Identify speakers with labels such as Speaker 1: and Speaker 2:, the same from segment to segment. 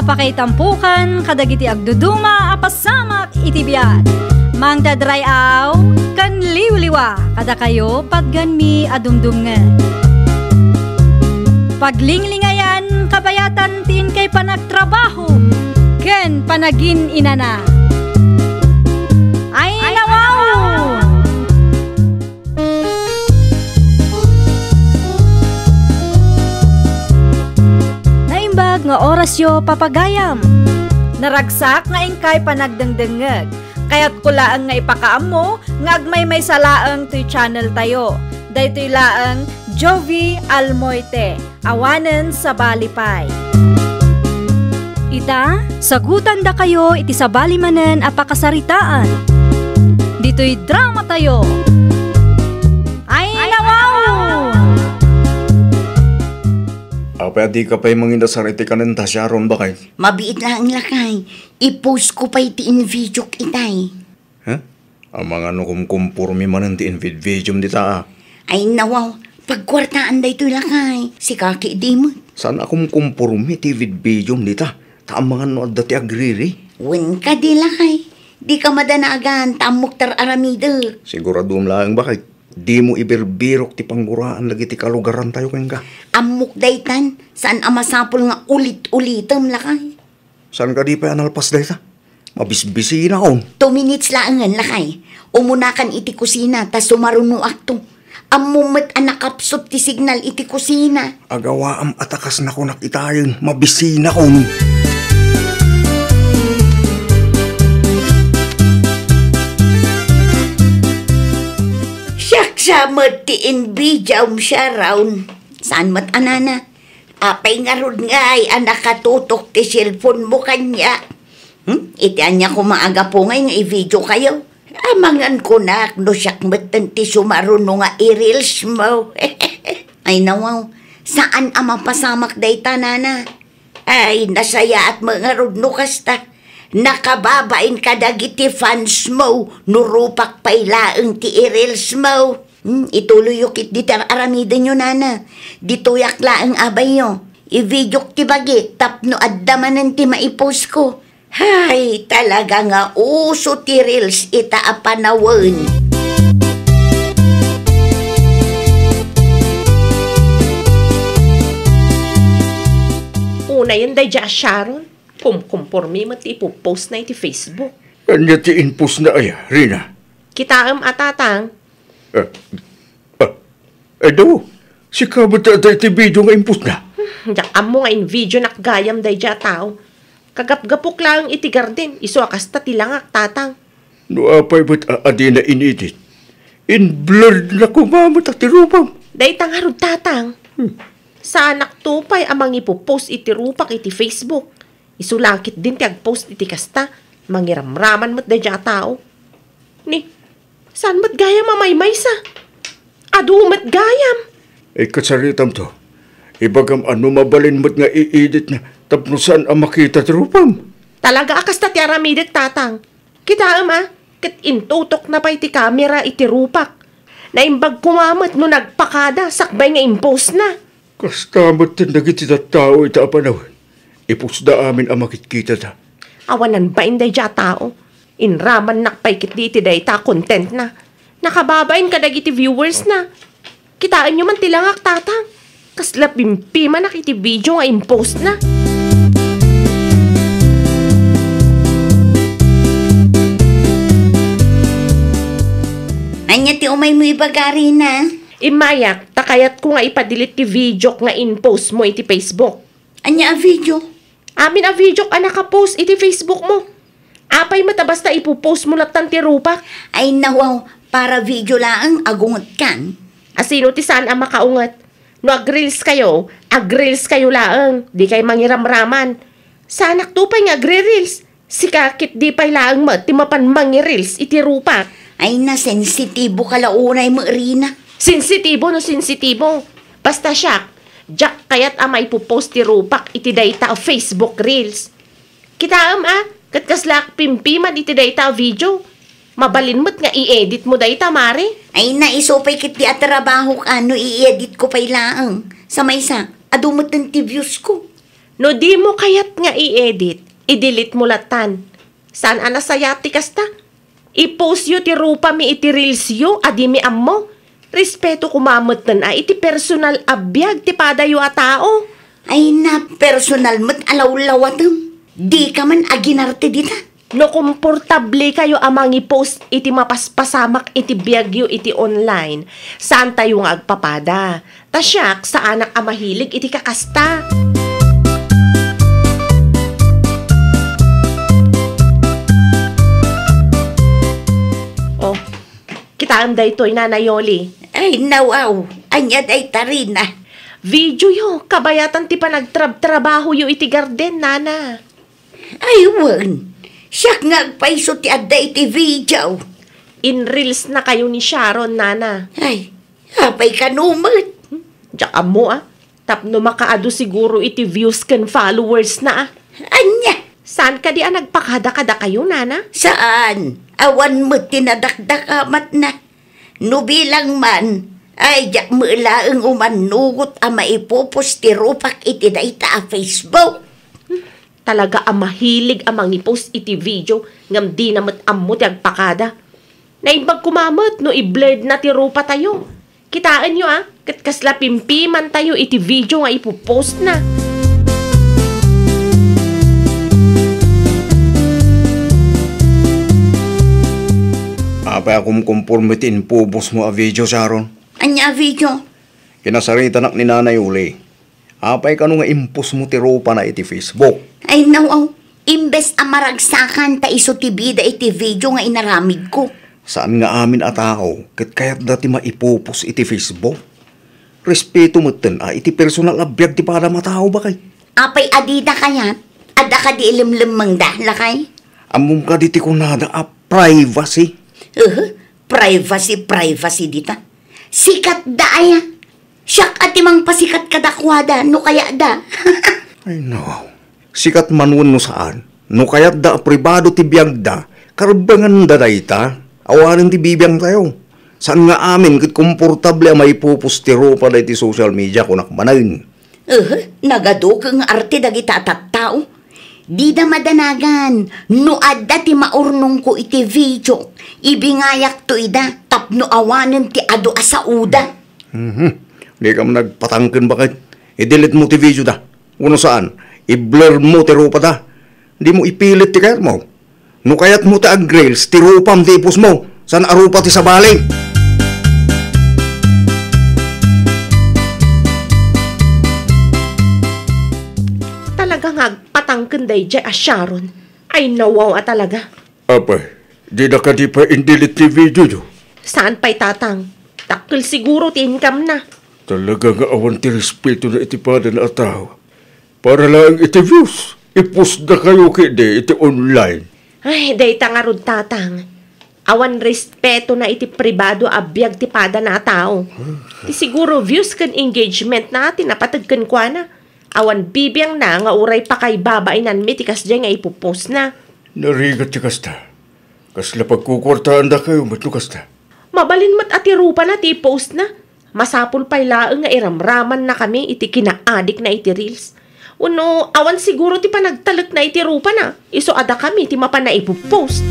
Speaker 1: Mapakaitampukan kadagiti agduduma apasamak iti biat. Mangdadrayaw kan liwliwa kada kayo patganmi adumdumngen. Paglinglingayan kabayatan tin kay panagtrabaho ken panagin inana. Ay nawaw! Naimbag nga orasyo papagayam. Naragsak nga ingkay panagdengdengeg. Kaya't kulaang nga ipakaam mo nga agmay salaang to'y channel tayo. Daytoy laang Jovi Almoite, awanen sa balipay. Ita, sagutan da kayo iti sabali manen apakasaritaan. Dito'y drama tayo. Ay nawaw!
Speaker 2: Apa di ka pa'y mangindasar iti kanenta siya ron ba kay?
Speaker 3: Mabiit lang lakay. I-post ko pa iti in-video itay.
Speaker 2: Ha? Ang mga kumkumpurmi man ti in-video dita
Speaker 3: Ay nawaw, pagkwartaan da ito'y lakay. Si kaki di mo.
Speaker 2: Saan akong kumpurmi ti video dita? Taang mga nood dati agriri.
Speaker 3: Wen ka di lakay. Di ka madanagan, tamok tar aramida.
Speaker 2: Sigurado lang ba kay? Di mo ibirbirok ti pangguraan lagi ti kalugaran tayo keng ka.
Speaker 3: Amok daytan, saan amasapol nga ulit-ulitam lakay.
Speaker 2: Saan ka di pa analpas dayta? Mabisbisi na on.
Speaker 3: 2 minutes laangan lakay. Umunakan iti kusina, tas sumaruno akto. Amumet anakapsot ti signal iti kusina.
Speaker 2: Agawaam atakas na ko nakitayon, mabisi na on.
Speaker 3: Siya matiin bijaw siya raun. Saan mat anana? Apay nga ron nga ay nakatutok ti cellphone mo kanya. Iti anya ko maaga po ngay nga i-video kayo. Amangan ko na no siyak matan ti sumaruno nga i-reels mo. Ay nawaw, saan ama pasamak day tanana? Ay nasaya at mga rudno kasta. Nakababain ka dagiti fans mo, nurupak pailaang ti i-reels mo. Ituloy yukit di aramida nyo nana. Dituyak laang abay nyo. I-video ti bagi, tapno adamanan ti maipost ko. Hay, talaga nga uso ti reels ita apanawan.
Speaker 4: Una yun day dya, Sharon. Kumpormi mo ti ipopost na iti Facebook.
Speaker 2: Kanya ti inpost na ay, Rina.
Speaker 4: Kitaam atatang.
Speaker 2: Daw, si kabot na iti video nga inpost na.
Speaker 4: Diyak mo nga in video nakgayam day dya tao. Kagap-gapok lang iti garden. Iso akasta tilangak tatang.
Speaker 2: No apay ba't adi na inedit? In blurred na kumamot at tirupang.
Speaker 4: Day tangarod tatang. Sa anak tupay amang ipopost iti rupak iti Facebook. Isulangkit din ti agpost iti kasta. Mangiramraman mo't day dya tao. Ni, saan mo't gayam amaymay sa? Adu mo't gayam.
Speaker 2: Katsaritam to. Ibagam ano mabalin mo't nga i-edit na tapno saan ang makita trupam.
Speaker 4: Talaga akas ta ti aramidet tatang. Kitaam kat intutok na pa iti kamera iti rupak. Naimbag kumamot no nagpakada sakbay nga impose na.
Speaker 2: Kastamot tin nagiti tao ita apanaw. Ipusda amin ang makitkita ta.
Speaker 4: Awanan ba inday dya tao? Inraman nakpay kit di ti day ta content na. Nakababain ka dagiti viewers na. Kitaan nyo man tilangak tatang. Kasla pimpi man nakiti video nga impost na.
Speaker 3: Anya ti umay mo ibagari na.
Speaker 4: Imayak, takayat ko nga ipadelete ti video nga in-post mo iti Facebook.
Speaker 3: Anya a video?
Speaker 4: Amin a video ka nakapost iti Facebook mo. Apay matabas na ipopost mo latan ti rupak.
Speaker 3: Ay nawaw, para video lang agungot kan.
Speaker 4: Asino ti saan ang makaungat? No agreels kayo laang. Di kay mangiramraman. Sanak tupay nga agre-reels. Si kakit di pay laang mo, timapan mangireels iti rupak.
Speaker 3: Ay na, sensitibo ka launay mo, Rina.
Speaker 4: Sensitibo no sensitibo. Basta siya, Jack kayat ama ipopost ti rupak iti data of Facebook Reels. Kitaam katkaslak pimpiman iti data video. Mabalin mo't nga i-edit mo data, mare.
Speaker 3: Ay na, isopay kiti at trabaho ka, no i-edit ko pay laang. Sa may isa, adumot ng views ko.
Speaker 4: No di mo kayat nga i-edit, i-delete mo latan. Saan anasayati kasta? I-post yo ti rupa mi iti reels yo, adi mi ammo. Respeto kumamot na iti personal abiyag ti padayo a tao.
Speaker 3: Ay na, personal mo't alaw-lawatam. Di ka man aginarte dita.
Speaker 4: No komportable kayo amang i-post iti mapaspasamak iti biyagyo iti online. Saan tayo nga agpapada? Tasyak sa anak a mahilig iti kakasta. Oh, kitaan da ito'y nanayoli.
Speaker 3: Ay nawaw, anya day tarina.
Speaker 4: Video yo, kabayatan ti pa nagtrabaho yo iti garden, nana.
Speaker 3: Ay wan, siyak nga agpaiso ti adda iti video.
Speaker 4: In reels na kayo ni Sharon, nana.
Speaker 3: Ay, apay kanumat.
Speaker 4: Diyak mo tapno makaado siguro iti views kan followers na
Speaker 3: Anya,
Speaker 4: Saan ka di nagpakada-kada kayo, nana?
Speaker 3: saan? Awan mo tinadakdakamat na. Nubilang man, ay jak mo ilaang umanugot ang maipupos ti rupak iti dayta a Facebook.
Speaker 4: Talaga ang mahilig ang mangipost iti video ngam di namat ammo ti agpakada. Naimbag kumamot no i-blurred na ti rupa tayo. Kitaan nyo katkasla pimpiman tayo iti video nga ipopost na.
Speaker 2: Apay akong kumpormitin pubos mo a video, Sharon.
Speaker 3: Anya video?
Speaker 2: Kinasarita nak ni Nanay Uli. Apay ka nga impos mo ti rupa na iti Facebook.
Speaker 3: Ay nawaw, imbes amaragsakan ta iso ti bida iti video nga inaramid ko.
Speaker 2: Saan nga amin atao, ket kayat dati maipupos iti Facebook? Respeto mo iti personal abiyag ti para matao ba kay?
Speaker 3: Apay adida kaya, ada ka di ilimlimang dahla kay?
Speaker 2: Among ka diti kunada a privacy.
Speaker 3: Privacy dita. Sikat da aya. Siyak at imang pasikat kadakwada, no kaya da.
Speaker 2: Ay no, sikat manun no saan? No kayat da pribado ti biyag da, karbangan da dayta, awanin ti bibiyang tayo. Saan nga amin kit komportable ang maipupos ti rupa da iti social media kunak manayin.
Speaker 3: Nagadukang arte dagita tattao. Di da madanagan, no adda ti maurnong ko iti video, ibingayak to ida, tapno awanan ti ado asauda.
Speaker 2: Di ka mo nagpatangkin bakit? I-delete mo ti video da. Uno saan? I-blur mo ti rupa da. Di mo ipilit ti kayat mo. No kayat mo ti ag-grails, ti rupam ti ipos mo. Saan arupa ti sabaling?
Speaker 4: Talaga nga agpatangken day jay a Sharon. Ay nawaw talaga.
Speaker 2: Apay, di na ka di pa in-delete ti video do.
Speaker 4: Saan pa'y tatang? Takil siguro ti income na.
Speaker 2: Talaga nga awan ti respeto na iti pada na ataw. Para lang iti views. I-post na kayo kide iti online.
Speaker 4: Ay, day tangarod tatang. Awan respeto na iti pribado abiyag ti pada na tao. Ti siguro views kan engagement natin napatagkan kwa na. Awan bibiyang na nga uray pa kay babainan mi tikas dyan nga ipopost na.
Speaker 2: Narigat ti kasta. Kasla pagkukurtaan da kayo, matlo kasta.
Speaker 4: Mabalin mat ati rupa na ti post na. Masapul pa'y laeng nga iramraman na kami iti kinaadik na iti reels. Uno, awan siguro ti panagtalak na iti rupa na. Iso ada kami ti mapa na ipopost.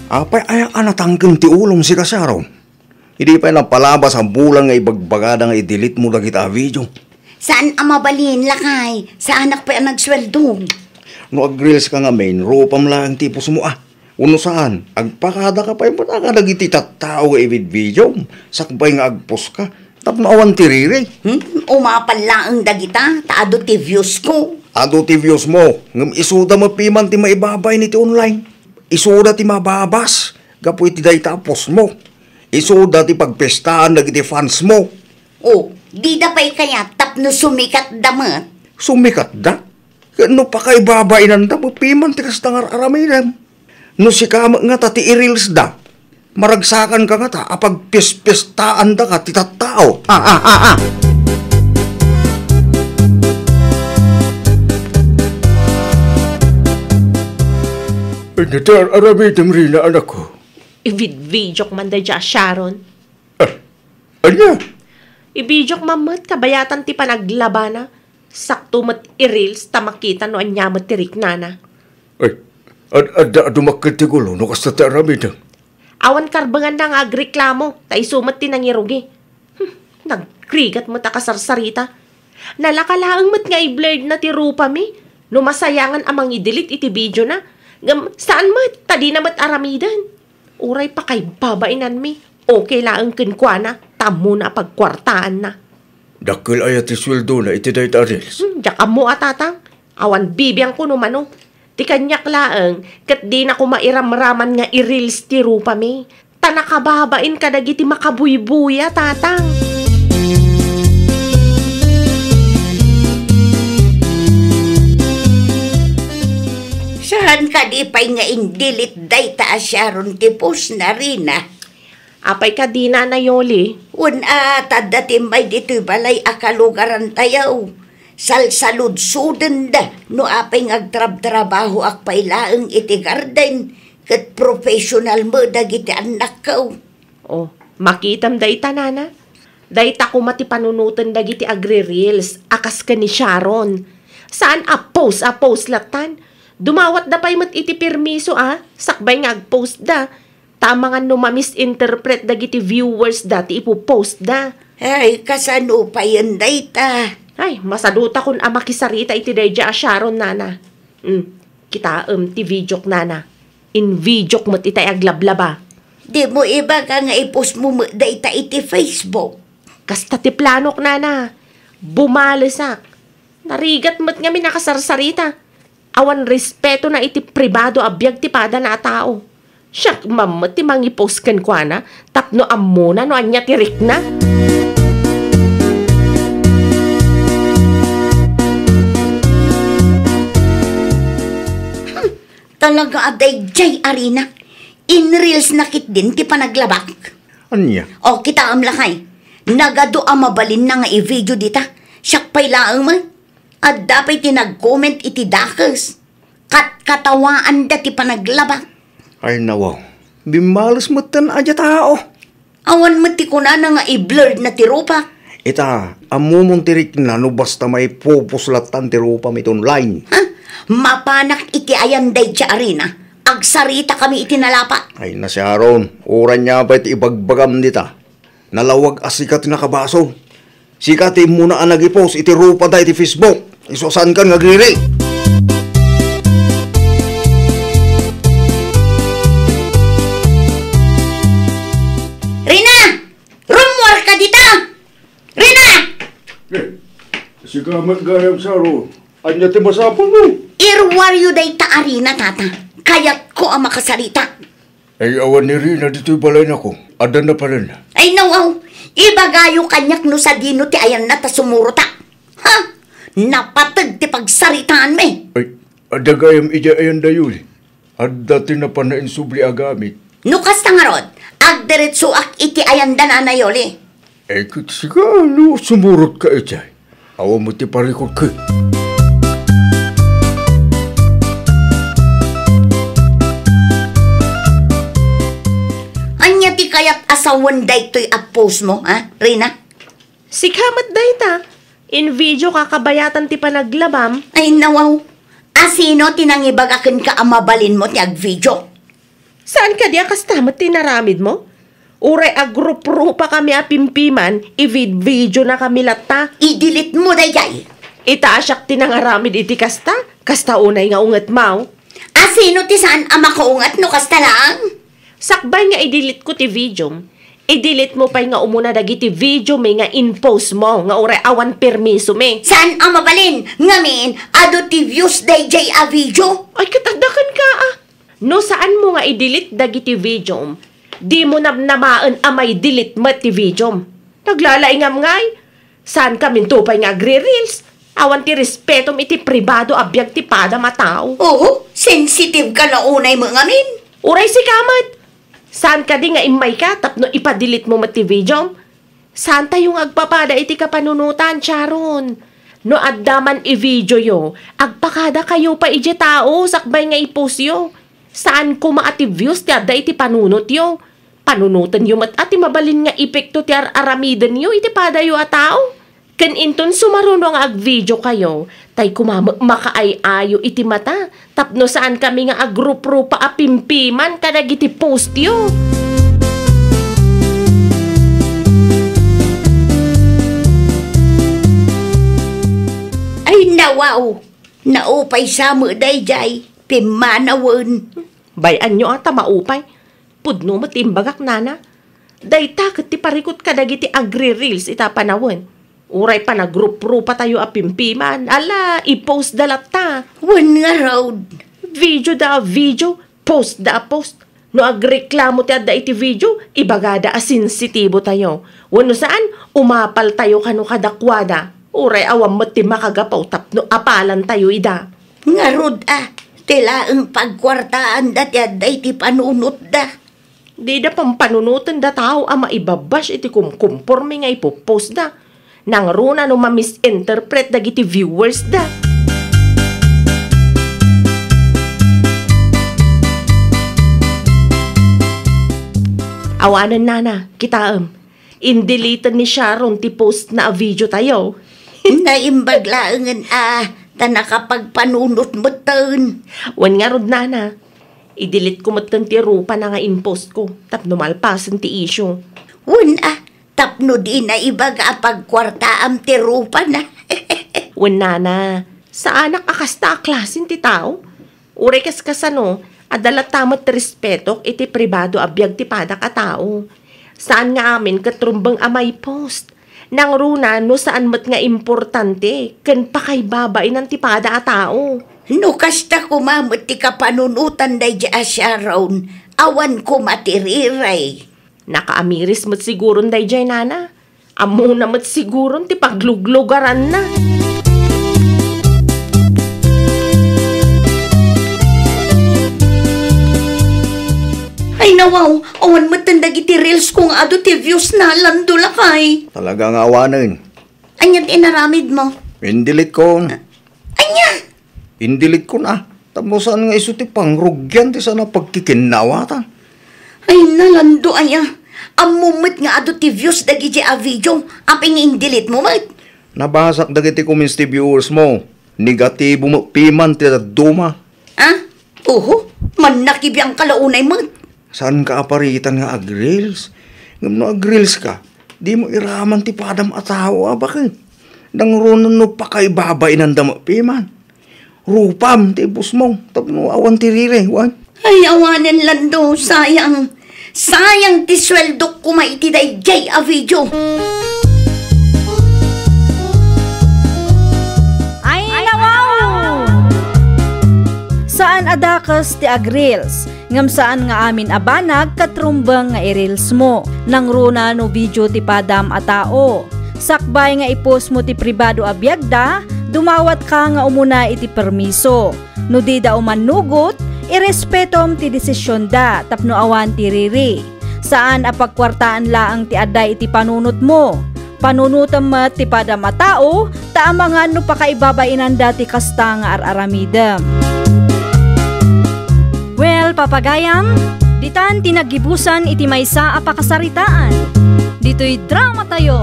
Speaker 2: Apay ayak anatangkin ti ulong si Kasaron. Hindi pa napalabas ang bulang nga ibagbagada nga i-delete mo lang kita video.
Speaker 3: Saan ang mabalin lakay? Sa anak pa ang nagsweldo?
Speaker 2: No ag-reels ka nga main, rupam lang ang tipos mo Uno saan? Agpakada ka pa yung pataka nagiti tattao nga i-vid video. Sakbay nga agpost ka. Tapno awan tiriri.
Speaker 3: Umapal lang ang dagita, taado ti views ko.
Speaker 2: Ado ti views mo. Ngam isuda mapiman ti maibabay ni ti online. Isuda ti mababas. Gapoy ti dayta post mo. Isuda ti pagpestaan nagiti fans mo.
Speaker 3: Oh, di da pa'y kaya tapno sumikat damat.
Speaker 2: Sumikat da? No pa kay babainan da, mapiman ti kastangar araminan. No si kama nga ta ti i-reels da, maragsakan ka nga ta, apag pis-pistaan da ka ti tattao. Natar aramitan rin na anak ko.
Speaker 4: I-video man da dya Sharon.
Speaker 2: Anya?
Speaker 4: Ibidyok mamot, kabayatan ti panaglabana. Sakto mat i-reels, tamakita no anyamat ti riknana.
Speaker 2: Ay, dumakit ti gulo, no kasta ti aramid.
Speaker 4: Awan karbangan na nga agreklamo, ta isumat ti nangirugi. Nagkrigat mo ta kasarsarita. Nalakalaang mat nga i-blurred na ti rupa mi. No masayangan amang i-delete iti video na. Saan mat? Tadi na mat aramidan. Uray pa kay babainan mi. Okay laang kinkwana. Tamo na pagkwartaan na.
Speaker 2: Dakil ayat ti sweldo na iti dayta reels.
Speaker 4: Diyaka mo atatang. Awan bibiyang ko numano. Ti kanyak laang, kat di na ko mairamraman nga i-reels ti rupa mi. Tanakababain ka dagiti makabuybuya, tatang.
Speaker 3: Saan ka di pa'y nga indilit day ta asyaron ti post na rin
Speaker 4: Apay ka di na Yoli.
Speaker 3: Tadati may dito'y balay akalugaran tayaw. Salsalud-suden da, no apay ngagtrab-trabaho akpay laeng iti garden, kat professional mo dagiti anak ko.
Speaker 4: Oh, makitam day tanana. Day ta ko mati panunutan dagiti agri-reels, akas ka ni Sharon. Saan a-post latan? Dumawat da pa'y mat iti permiso sakbay nga ag-post da. Tama nga no ma-misinterpret dagiti viewers dati ipopost da.
Speaker 3: Ay, kasano pa yan day ta?
Speaker 4: Ay, masaduta kun amakisarita iti dayja Sharon nana. Kita ti videok nana. In videok mat itay aglablaba.
Speaker 3: Di mo iba ka nga ipost mo day ta iti Facebook.
Speaker 4: Kasta ti planok nana. Bumalisak. Narigat mat nga mi nakasarsarita. Awan respeto na iti pribado abiyag ti pada na tao. Siyak mamat ti mangipost kan kwa na. Tapno amuna no anya tirik na.
Speaker 3: Talaga aday jay arina. In reels nakit din ti panaglabak.
Speaker 2: Anya?
Speaker 3: O kita amlakay. Nagado amabalin na nga i-video dita. Siyak pa'y laang man. At dapat tinag-comment iti dakas. Katawaan da ti panaglabak.
Speaker 2: Ay nawaw. Bimalas mo tan adya tao.
Speaker 3: Awan mo ti kuna na nga i-blurred na ti rupa.
Speaker 2: Ita, amumong tirik na no basta may pupuslatan ti rupa mit online.
Speaker 3: Ha? Mapanak iti ayan day tsa arina. Agsarita kami iti nalapa.
Speaker 2: Ay na si Aaron, oran niya ba iti ibagbagam dita. Nalawag asikat na kabaso. Sikati muna ang nag-post iti rupa da iti Facebook. Isusan kan ngagiri.
Speaker 3: Rina! Rumwar ka dita! Rina!
Speaker 2: Sigamat gayam saro. Anya ti masapon mo.
Speaker 3: Irwaryo day ta arina tata. Kayat ko ang makasalita.
Speaker 2: Ay awan ni Rina dito'y balay na ko. Adan na pala na.
Speaker 3: Ay nawaw. Ibagayo kanyak no sa dino ti ayan na ta sumuro ta. Ha? Napatag ti pagsaritaan me.
Speaker 2: Ay, adagayam ija ayan dayuli. Adda ti na pa na insubli agamit.
Speaker 3: Nukas tangarod, agdiretso ak iti ayan da na nayoli.
Speaker 2: Eh, kit siga, no, sumurot ka ijay. Awa mo ti parikot ka.
Speaker 3: Anya ti kayat asawan day to'y up-post mo, ha, Rina?
Speaker 4: Sikamat day ta. In video kakabayatan ti panaglabam.
Speaker 3: Ay nawaw. Asino tinangibagakin ka amabalin mo ti ag-video?
Speaker 4: Saan ka diya kastamat tinaramid mo? Uray agrup-rupa kami apimpiman, i-video na kami lata.
Speaker 3: I-delete mo dayay.
Speaker 4: Itaasyak tinangaramid iti kasta, kasta unay nga ungat mau.
Speaker 3: Asino ti saan ama kaungat no kasta lang?
Speaker 4: Sakbay nga i-delete ko ti video. I-delete mo pa'y nga umuna dagiti video may nga in-post mo, nga uray awan permiso me.
Speaker 3: Saan amabalin? Ngamin, ado ti views dayjay a video?
Speaker 4: Ay, katadakan ka No saan mo nga i-delete dagiti video, di mo namaan amay delete mo ti video. Naglalaingam ngay. Saan ka mintupay nga agri-reels? Awan ti respetom iti pribado abiyag ti pada matao.
Speaker 3: Oo, sensitive ka na unay mo ngamin.
Speaker 4: Uray si kamat. Saan ka di nga imay ka tapno ipadelete mo mati video? Saan tayong agpapada iti kapanunutan, Sharon? No addaman i-video yo, agpakada kayo pa iti tao, sakbay nga i-post yo. Saan ko maati views ti adda iti panunot yo? panunutan yu mat ati mabalin nga epekto ti aramidan yu iti padayo a tao. Ken inton sumaruno nga ag-video kayo, tay makaay-ayo iti mata, tapno saan kami nga agrup-ru pa apimpiman kadag iti post yu.
Speaker 3: Ay nawaw, naupay sa mo dayjay, pimanawon.
Speaker 4: Bayan nyo ata maupay. Pudno matimbagak nana. Dayta ket ti parikot kadag iti agri-reels ita panawon. Uray pa na group-ru pa tayo apimpiman. Ala, i-post dalat ta.
Speaker 3: Wan nga road.
Speaker 4: Video da video, post da post. No agreklamo ti adda iti video, ibagada a sensitibo tayo. Wano saan, umapal tayo kano kadakwada. Uray awam mo ti makagapaw tapno apalan tayo ida.
Speaker 3: Nga road tila ang pagkwartaan da ti adda iti panunot da.
Speaker 4: Di da pampanunutan da tao ama ibabash iti kumkumporme nga ipopost da. Nang runa no ma-misinterpret dagiti viewers da. Awanan nana, kita indelitan ni Sharon ti post na a video tayo.
Speaker 3: Naimbaglaangan ta nakapagpanunot mo taon.
Speaker 4: Wan nga rod nana, i-delete ko matan ti rupa na nga in-post ko, tapno malpasan ti issue.
Speaker 3: Wan tapno di na ibaga pagkwartaam ti rupa na.
Speaker 4: Wan nana, sa anak akasta klasin ti tao. Uray kasano, adala tamat respeto iti pribado abiyag ti padak a tao. Saan nga amin katrumbang amay post? Nang runa no saan mat nga importante, ken pakay babain ang tipada a tao.
Speaker 3: No kasta kumamot ti kapanunutan day dya Sharon, awan ko matiriray.
Speaker 4: Nakaamiris mat siguron day dya nana. Amo na mat siguron ti pagluglugaran na.
Speaker 3: Ay nawaw, awan matandag iti reels kung ado ti views na landula kay.
Speaker 2: Talagang awanan.
Speaker 3: Anyan inaramid mo?
Speaker 2: Indilit ko.
Speaker 3: Anya?
Speaker 2: Indilit ko na. Tapos saan nga iso ti pangrugyan ti sana pagkikinawata.
Speaker 3: Ay nalando aya. Amumit nga ado ti views dagiti a video. Aping indilit mo mat?
Speaker 2: Nabasak dagiti comments ti viewers mo. Negatibo mo piman ti duma.
Speaker 3: Oho, man nakibiyang kalaunay mat.
Speaker 2: Saan ka aparitan nga ag-reels? Ngam no ag-reels ka, di mo iraman ti padam a tao, bakit? Nang runan no pakaibabay ng damapiman. Rupam, ti bus mo, tapno awan ti rire, wan.
Speaker 3: Ay, awanan lando, sayang. Sayang ti sweldo ko maitiday jay a video.
Speaker 1: Ay, nawaw! Saan adakas ti ag-reels? Ngam saan nga amin abanag katrumbang nga i-reels mo. Nang runa no video ti padam a tao. Sakbay nga i-post mo ti pribado a biagda, dumawat ka nga umuna iti permiso. No di da umanugot, irespetom ti desisyon da, tapno awan ti riri. Saan a pagkwartaan laang ti aday iti panunot mo. Panunutam mat ti padam a tao, taamangan no pakaibabain ti kasta nga araramidam. Well, papagayam, ditan tinagibusan iti maysa a pakasaritaan. Dito'y drama tayo.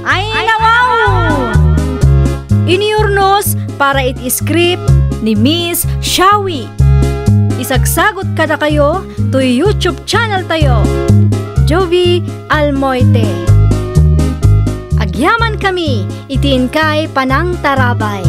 Speaker 1: Ay, nawaw! Iniurnos para iti script ni Miss Shawi. Isagsagot kada kayo to YouTube channel tayo. Jovi Almoite. Agyaman kami, itin kay Panang Tarabay.